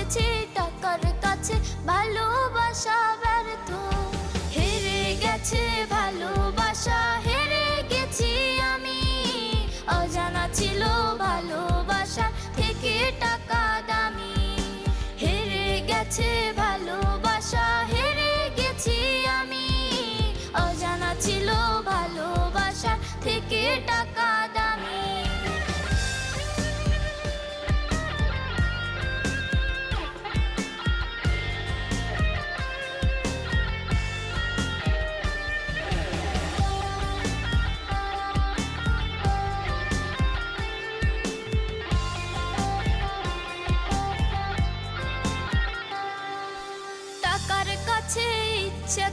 বুঝেছি টাকার কাছে ভালোবাসা ব্যর্থ। হেরে গেছে ভালোবাসা, হেরে গেছি আমি। অজানা ছিল ভালোবাসা থেকে টাকা দামি। হেরে গেছে ভালোবাসা, হেরে গেছি আমি। অজানা ছিল ভালোবাসা থেকে টাকা দামি। টাকার কাছে ইচ্ছা